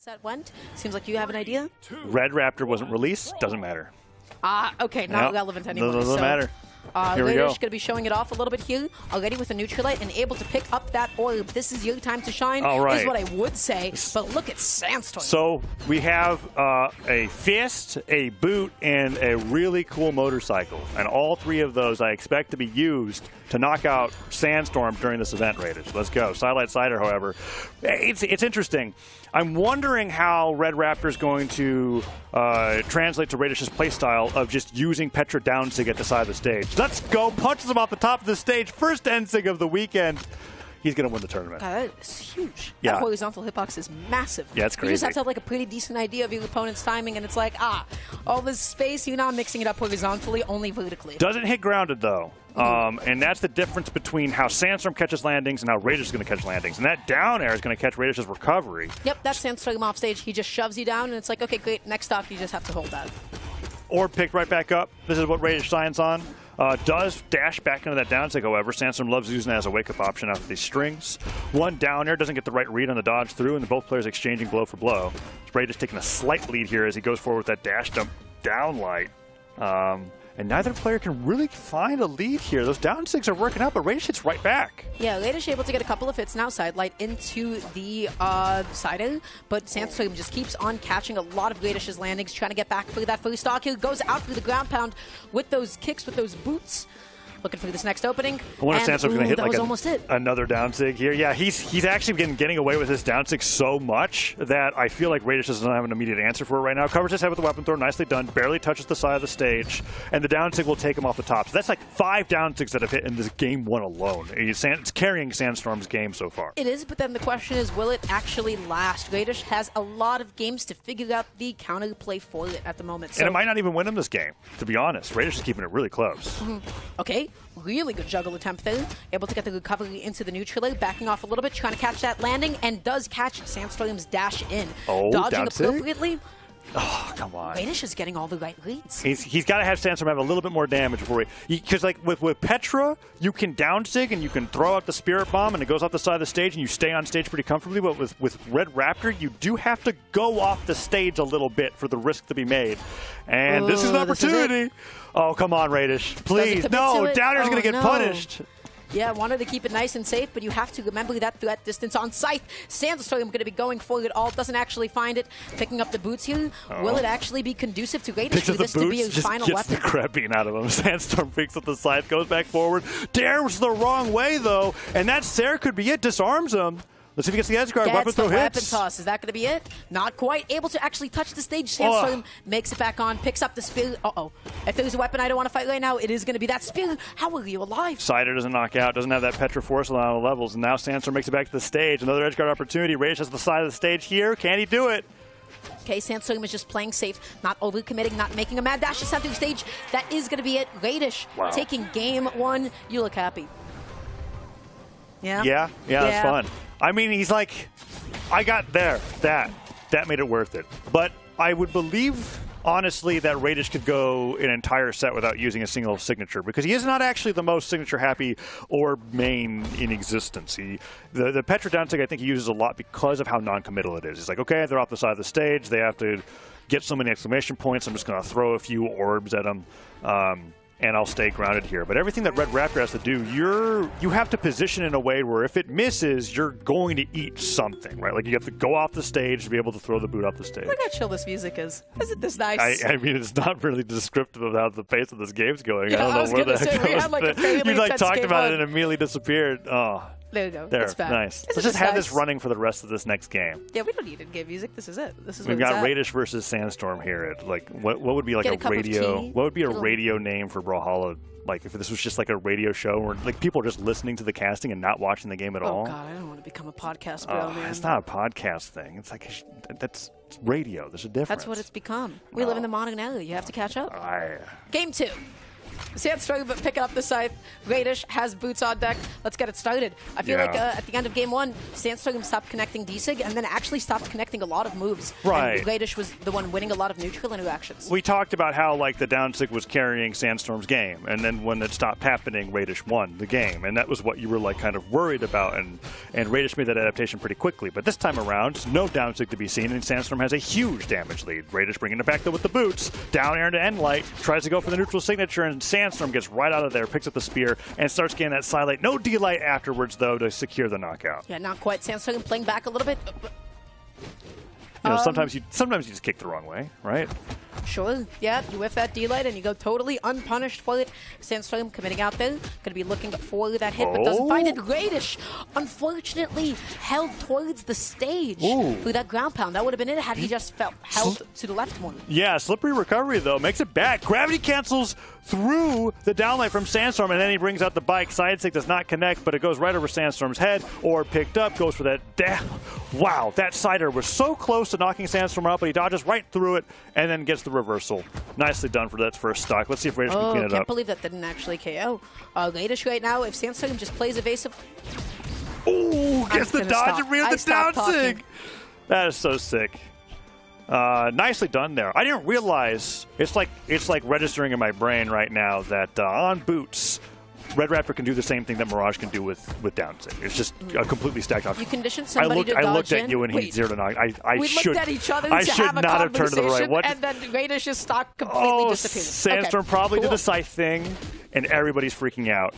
That went. Seems like you have an idea. Red Raptor wasn't released. Doesn't matter. Okay, not relevant anymore. Doesn't matter. Here we Raydish go. going to be showing it off a little bit here, already with a Neutralite and able to pick up that orb. This is your time to shine, All right. is what I would say, but look at Sandstorm. So we have a fist, a boot, and a really cool motorcycle. And all three of those I expect to be used to knock out Sandstorm during this event, Raydish. Let's go. Sidelight Cider, however. It's interesting. I'm wondering how Red Raptor is going to translate to Raydish's playstyle of just using Petra Downsig at the side of the stage. Let's go. Punches him off the top of the stage. First Ensig of the weekend. He's going to win the tournament. God, that is huge. Yeah. That horizontal hitbox is massive. Yeah, it's crazy. You just have to have like a pretty decent idea of your opponent's timing, and it's like, all this space, you're not mixing it up horizontally, only vertically. Doesn't hit grounded, though. And that's the difference between how Sandstorm catches landings and how Raydish is going to catch landings. And that down air is going to catch Raydish's recovery. Yep, that's Sandstorm off stage. He just shoves you down, and it's like, okay, great, next stop, you just have to hold that. Orb picked right back up. This is what Raydish signs on. Does dash back into that downsig, however. Sandstorm loves using that as a wake-up option after these strings. One down air doesn't get the right read on the dodge through, and both players exchanging blow for blow. Raydish taking a slight lead here as he goes forward with that dash dump down light. And neither player can really find a lead here. Those downsigs are working out, but Raydish hits right back. Yeah, Raydish able to get a couple of hits now, sidelight into the side air, but Sandstorm just keeps on catching a lot of Raydish's landings, trying to get back for that first stock here. Goes out through the ground pound with those kicks, with those boots. Looking for this next opening. I wonder if Sandstorm's going to hit like another downsig here. Yeah, he's actually getting away with his downsig so much that I feel like Raydish doesn't have an immediate answer for it right now. Covers his head with the weapon throw, nicely done. Barely touches the side of the stage, and the downsig will take him off the top. So that's like 5 downsigs that have hit in this game 1 alone. It's carrying Sandstorm's game so far. It is, but then the question is, will it actually last? Raydish has a lot of games to figure out the counterplay for it at the moment. So and it might not even win him this game, to be honest. Raydish is keeping it really close. Okay. Really good juggle attempt there. Able to get the recovery into the neutral, backing off a little bit, trying to catch that landing, and does catch Sandstorm's dash in. Dodging appropriately. Oh, come on. Raydish is getting all the right reads. He's got to have Sandstorm have a little bit more damage before because like with Petra, you can downsig and you can throw out the Spirit Bomb and it goes off the side of the stage and you stay on stage pretty comfortably, but with Red Raptor, you do have to go off the stage a little bit for the risk to be made. And this is an opportunity. Oh, come on, Raydish. Please. No, down air's going to get punished. Yeah, wanted to keep it nice and safe, but you have to remember that threat distance on Scythe. Sandstorm going to be going for it all. Doesn't actually find it. Picking up the boots here. Will it actually be conducive to Raydish for this to be his final weapon? Just gets the crap beaten out of him. Sandstorm picks up the Scythe, goes back forward. Dares the wrong way, though, and that Sarah could be it. Disarms him. Let's see if he gets the edge guard. Weapon throw hits. Weapon toss. Is that going to be it? Not quite. Able to actually touch the stage. Sandstorm makes it back on. Picks up the spear. If there's a weapon I don't want to fight right now, it is going to be that spear. How are you alive? Cider doesn't knock out. Doesn't have that Petra Force on all the levels. And now Sandstorm makes it back to the stage. Another edge guard opportunity. Raydish has the side of the stage here. Can he do it? Okay, Sandstorm is just playing safe, not overcommitting, not making a mad dash to center stage. That is going to be it. Raydish taking game 1. You look happy. Yeah? Yeah, it's fun. I mean, he's like, I got there. That made it worth it. But I would believe, honestly, that Raydish could go an entire set without using a single signature because he is not actually the most signature-happy orb main in existence. The Petra downsig, I think he uses a lot because of how non-committal it is. He's like, okay, they're off the side of the stage. They have to get so many exclamation points. I'm just going to throw a few orbs at them. And I'll stay grounded here. But everything that Red Raptor has to do, you have to position in a way where if it misses, you're going to eat something, right? Like you have to go off the stage to be able to throw the boot off the stage. Look how chill this music is. Isn't this nice? I mean, it's not really descriptive of how the pace of this game's going. Yeah, I don't know where the heck we had like a fairly you talked about it and immediately disappeared. Oh. There you go. There, it's bad. Nice. Let's just have this running for the rest of this next game. Yeah, we don't need in-game music. This is it. This is We've got Raydish versus Sandstorm here. Like, what would be like a radio? What would be a radio name for Brawlhalla? Like, if this was just like a radio show where like people are just listening to the casting and not watching the game at all. Oh God, I don't want to become a podcast bro, man. It's not a podcast thing. It's like that's radio. There's a difference. That's what it's become. We live in the modern era. You have to catch up. Game 2. Sandstorm picking up the scythe. Raydish has boots on deck. Let's get it started. I feel like at the end of game 1, Sandstorm stopped connecting D-Sig and then actually stopped connecting a lot of moves. Right. And Raydish was the one winning a lot of neutral interactions. We talked about how like the down sig was carrying Sandstorm's game, and then when it stopped happening, Raydish won the game, and that was what you were like kind of worried about, and Raydish made that adaptation pretty quickly. But this time around, no down sig to be seen, and Sandstorm has a huge damage lead. Raydish bringing it back though with the boots, down air into end light, tries to go for the neutral signature, and Sandstorm gets right out of there, picks up the spear, and starts getting that side light. No D-light afterwards though to secure the knockout. Yeah, not quite. Sandstorm playing back a little bit. You know, sometimes you just kick the wrong way, right? Sure, yeah, you whiff that D-light and you go totally unpunished for it. Sandstorm committing out there, going to be looking for that hit, but doesn't find it. Raydish, unfortunately, held towards the stage through that ground pound. That would have been it had he just held to the left more. Yeah, slippery recovery, though. Makes it back. Gravity cancels through the downlight from Sandstorm, and then he brings out the bike. Side stick does not connect, but it goes right over Sandstorm's head, or picked up, goes for that. Wow, that sider was so close to knocking Sandstorm out, but he dodges right through it, and then gets the reversal. Nicely done for that first stock. Let's see if Raydish can clean it up. Can't believe that didn't actually KO. Raydish right now, if Sandstorm just plays evasive. Ooh, gets the dodge and reel the down sig. That is so sick. Nicely done there. I didn't realize it's like registering in my brain right now that on boots, Red Raptor can do the same thing that Mirage can do with down sig. It's just a completely stacked off. You conditioned somebody to dodge I looked at you and he 0 to 9. We looked at each other to have a not have turned to the right. What? And then Raydish's stock completely disappeared. Sandstorm probably did the scythe thing, and everybody's freaking out.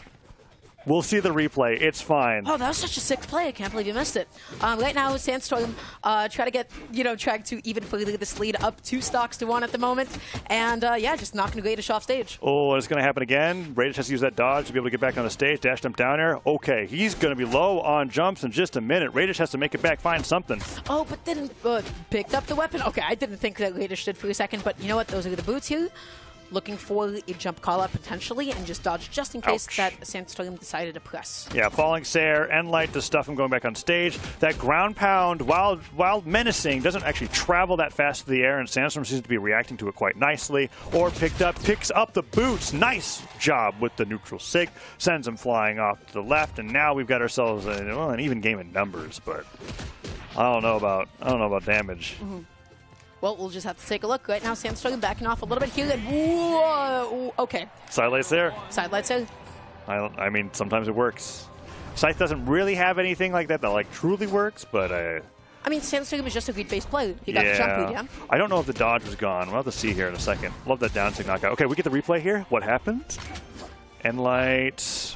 We'll see the replay. It's fine. Oh, that was such a sick play. I can't believe you missed it. Right now, Sandstorm try to get, try to even further this lead up 2 stocks to 1 at the moment. And yeah, just knocking Raydish off stage. Oh, it's going to happen again. Raydish has to use that dodge to be able to get back on the stage, dash jump down there. Okay, he's going to be low on jumps in just a minute. Raydish has to make it back, find something. Oh, but then picked up the weapon. Okay, I didn't think that Raydish did for a second, but you know what? Those are the boots here. Looking for a jump call out potentially and just dodge just in case that Sandstorm decided to press. Yeah, falling Sair, end light to stuff him going back on stage. That ground pound, while menacing, doesn't actually travel that fast through the air, and Sandstorm seems to be reacting to it quite nicely. Or picks up the boots. Nice job with the neutral sig. Sends him flying off to the left, and now we've got ourselves an even game in numbers, but I don't know about damage. Well, we'll just have to take a look. Right now, Sandstorm backing off a little bit here. And whoa, okay. Sidelights there. Sidelights there. I mean, sometimes it works. Scythe doesn't really have anything like that truly works, but I mean, Sandstorm is just a greed-based play. He got the jump lead, yeah? I don't know if the dodge was gone. We'll have to see here in a second. Love that down sig knockout. Okay, we get the replay here. What happened? End light.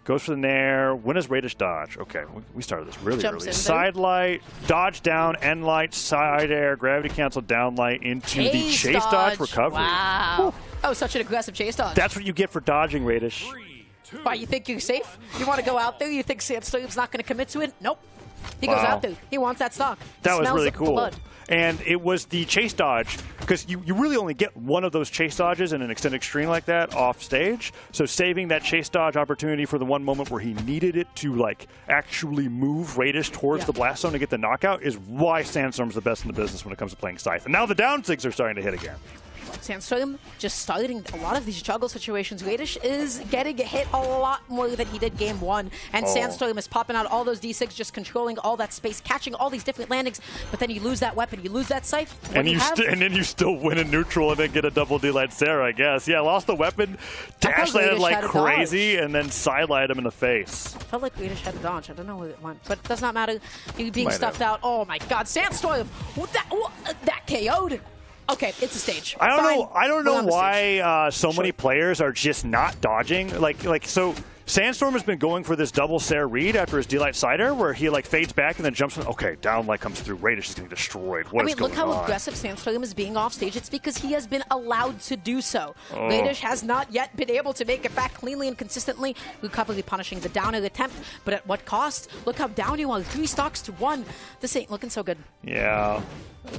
Goes for the nair. When does Raydish dodge? Okay, we started this really early. Side light, dodge down, end light, side air, gravity cancel, down light into the chase dodge recovery. Wow. That was such an aggressive chase dodge. That's what you get for dodging, Raydish. Why, you think you're safe? You want to go out there? You think Sandstorm's not going to commit to it? Nope. He goes out there. He wants that stock. That was really cool. And it was the chase dodge, because you really only get one of those chase dodges in an extended stream like that off stage. So saving that chase dodge opportunity for the one moment where he needed it to like actually move Raydish towards the blast zone to get the knockout is why Sandstorm's the best in the business when it comes to playing Scythe. And now the down sigs are starting to hit again. Sandstorm just starting a lot of these juggle situations. Raydish is getting hit a lot more than he did game 1. And Sandstorm is popping out all those D6, just controlling all that space, catching all these different landings. But then you lose that weapon, you lose that scythe. And then you still win in neutral and then get a double D-light Sarah, I guess. Yeah, lost the weapon, dash landed like crazy, and then sidelight him in the face. I felt like Raydish had a dodge. I don't know where it went, but it does not matter. He being stuffed out. Oh my God, Sandstorm! That KO'd. Okay, it's a stage. I don't know why so many players are just not dodging. Like so. Sandstorm has been going for this double Sair read after his D-light cider, where he like fades back and then jumps. Okay, down light comes through. Raydish is getting destroyed. What is going on? Look how aggressive Sandstorm is being off stage. It's because he has been allowed to do so. Raydish has not yet been able to make it back cleanly and consistently. Recoverably punishing the downer attempt, but at what cost? Look how down you are. 3 stocks to 1. This ain't looking so good. Yeah.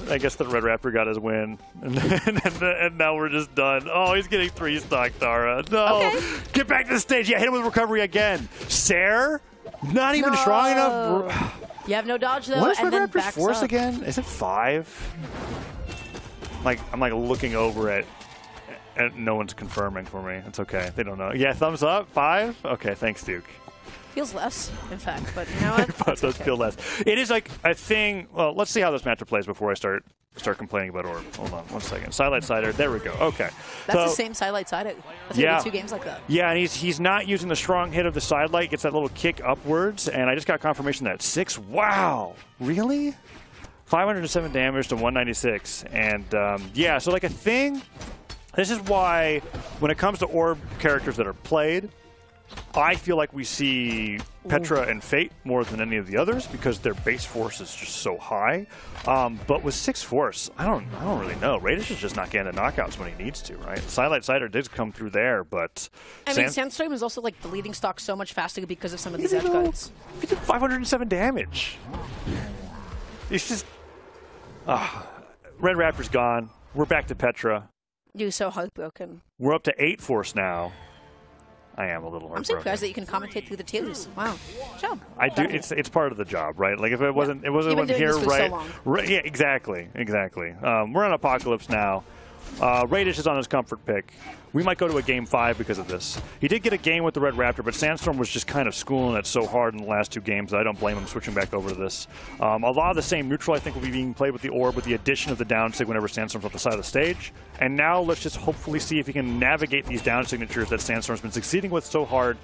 I guess the Red Raptor got his win, and now we're just done. Oh, he's getting 3 stock, Tara. No, get back to the stage. Yeah, hit him with recovery again. Sair, not even strong enough. You have no dodge though. What is Red Raptor's force again? Is it 5? I'm like looking over it. no one's confirming for me. It's okay. They don't know. Yeah, thumbs up. 5? Okay, thanks, Duke. Feels less, in fact, but you know what? But does feel less. It is like a thing. Well, let's see how this matchup plays before I start complaining about Orb. Hold on 1 second. Sidelight Cider. There we go. Okay. That's the same Sidelight Cider. That's yeah. 2 games like that. Yeah, and he's not using the strong hit of the Sidelight. Gets that little kick upwards, and I just got confirmation that 6. Wow, really? 507 damage to 196, and yeah. So like a thing. This is why when it comes to Orb characters that are played, I feel like we see Petra and Fate more than any of the others because their base force is just so high. But with 6 force, I don't really know. Raydish is just not getting the knockouts when he needs to, right? Sidelight Cider did come through there, but I mean, Sandstorm is also like deleting stock so much faster because of some of these edge guards. He did 507 damage. It's just Red Raptor's gone. We're back to Petra. You're so heartbroken. We're up to 8 force now. I am a little heartbroken. I'm surprised that you can commentate through the tiers. Wow, good job. I do. It's part of the job, right? Like if it wasn't, it wasn't here, right? Right? Yeah, exactly. We're on Apocalypse now. Raydish is on his comfort pick. We might go to a game 5 because of this. He did get a game with the Red Raptor, but Sandstorm was just kind of schooling it so hard in the last 2 games that I don't blame him switching back over to this. A lot of the same neutral, I think, will be being played with the Orb with the addition of the down sig whenever Sandstorm's off the side of the stage. And now let's just hopefully see if he can navigate these down signatures that Sandstorm's been succeeding with so hard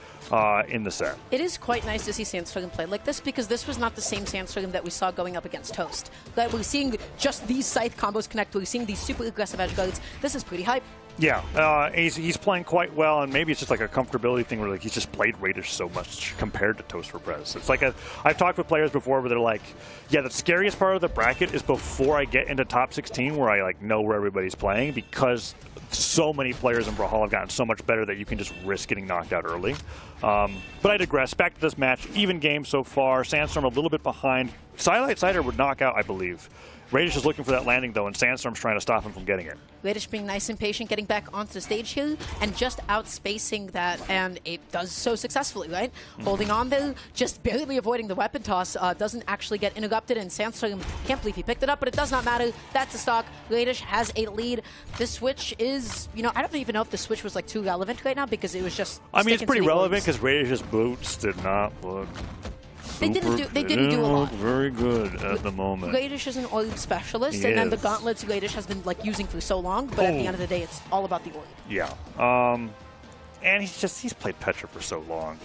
in the set. It is quite nice to see Sandstorm play like this because this was not the same Sandstorm that we saw going up against Toast. That we're seeing just these scythe combos connect. We're seeing these super aggressive edge guards. This is pretty hype. Yeah, he's playing quite well, and maybe it's just like a comfortability thing where like he's just played Raydish so much compared to Toast for Prez. It's like I've talked with players before where they're like, yeah, the scariest part of the bracket is before I get into top 16 where I like know where everybody's playing because so many players in Brawlhalla have gotten so much better that you can just risk getting knocked out early. But I digress. Back to this match. Even game so far. Sandstorm a little bit behind. Sidelight Cider would knock out, I believe. Raydish is looking for that landing, though, and Sandstorm's trying to stop him from getting it. Raydish being nice and patient, getting back onto the stage here, and just outspacing that, and it does so successfully, right? Holding on there, just barely avoiding the weapon toss, doesn't actually get interrupted, and Sandstorm can't believe he picked it up, but it does not matter. That's the stock. Raydish has a lead. This switch is, you know, I don't even know if the switch was, like, too relevant right now, because it was just I mean, it's pretty relevant, because Raydish's boots did not look... They didn't do a lot. Very good at the moment. Raydish is an orb specialist, and then the gauntlets Raydish has been like using for so long. But at the end of the day, it's all about the orb. Yeah, and he's played Petra for so long,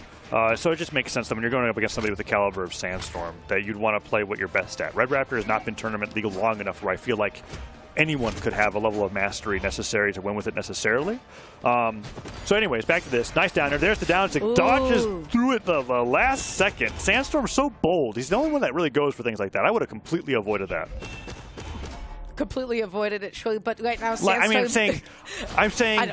so it just makes sense that when you're going up against somebody with the caliber of Sandstorm, that you'd want to play what you're best at. Red Raptor has not been tournament legal long enough where I feel like anyone could have a level of mastery necessary to win with it necessarily. So anyways, back to this. Nice down there. There's the down stick. Dodges through it the last second. Sandstorm's so bold. He's the only one that really goes for things like that. I would have completely avoided that. Completely avoided it, surely. But right now, Sandstorm... I mean, I'm saying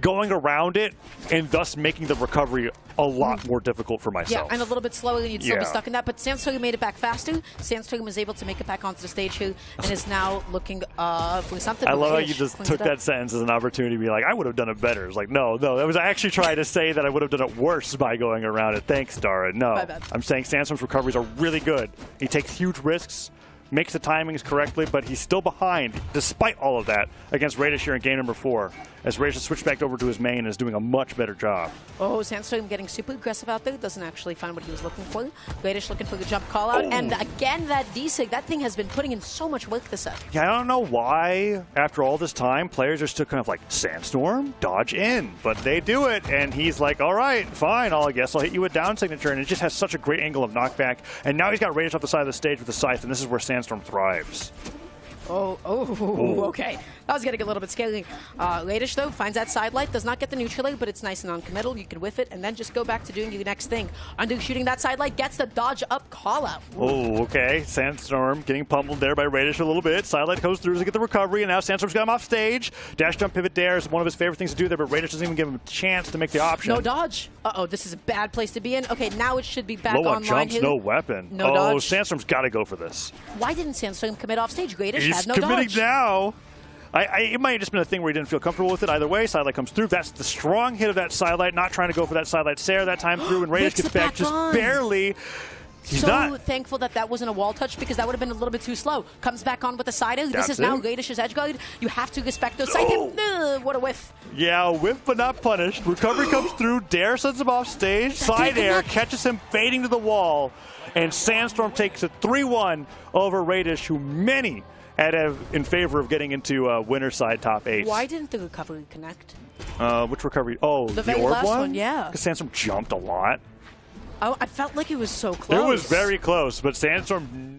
going around it and thus making the recovery a lot more difficult for myself. Yeah, and a little bit slower, and you'd still be stuck in that. But Sandstorm made it back faster. Sandstorm was able to make it back onto the stage here and is now looking for something. I love how you just took that sentence as an opportunity to be like, I would have done it better. It's like, no, that was actually trying to say that I would have done it worse by going around it. Thanks, Dara. No, my bad. I'm saying Sandstorm's recoveries are really good. He takes huge risks, makes the timings correctly, but he's still behind, despite all of that, against Raydish here in game number 4, as Raydish has switched back over to his main and is doing a much better job. Oh, Sandstorm getting super aggressive out there, doesn't actually find what he was looking for. Raydish looking for the jump call out, and again, that D-Sig, that thing has been putting in so much work this set. Yeah, I don't know why, after all this time, players are still kind of like, Sandstorm, dodge in, but they do it, and he's like, all right, fine, I guess I'll hit you with down signature, and it just has such a great angle of knockback, and now he's got Raydish off the side of the stage with the scythe, and this is where Sandstorm thrives. Okay. That was getting a little bit scary. Raydish, though, finds that side light, does not get the neutral, but it's nice and non-committal. You can whiff it and then just go back to doing your next thing. Undershooting that side light, gets the dodge up call out. Oh, okay. Sandstorm getting pummeled there by Raydish a little bit. Side light goes through to get the recovery, and now Sandstorm's got him off stage. Dash jump pivot dare is one of his favorite things to do there, but Raydish doesn't even give him a chance to make the option. No dodge. Uh-oh, this is a bad place to be in. Okay, now it should be back Low on online jumps, here. no weapon. No dodge. Sandstorm's got to go for this. Why didn't Sandstorm commit off stage? Raydish He's had no dodge. committing now. It might have just been a thing where he didn't feel comfortable with it. Either way, sidelight comes through. That's the strong hit of that sidelight, not trying to go for that sidelight Sarah that time through, and Raydish gets back just barely. He's so not. thankful that that wasn't a wall touch because that would have been a little bit too slow. Comes back on with the side air. This is now Raydish's edge guard. You have to respect those side hit. What a whiff. Yeah, whiff but not punished. Recovery comes through. Dare sends him off stage. Side air catches him fading to the wall. And Sandstorm takes a 3-1 over Raydish, who many had in favor of getting into winner side top 8. Why didn't the recovery connect? Which recovery? Oh, the the very orb last one? yeah. Because Sandstorm jumped a lot. I felt like it was so close. It was very close, but Sandstorm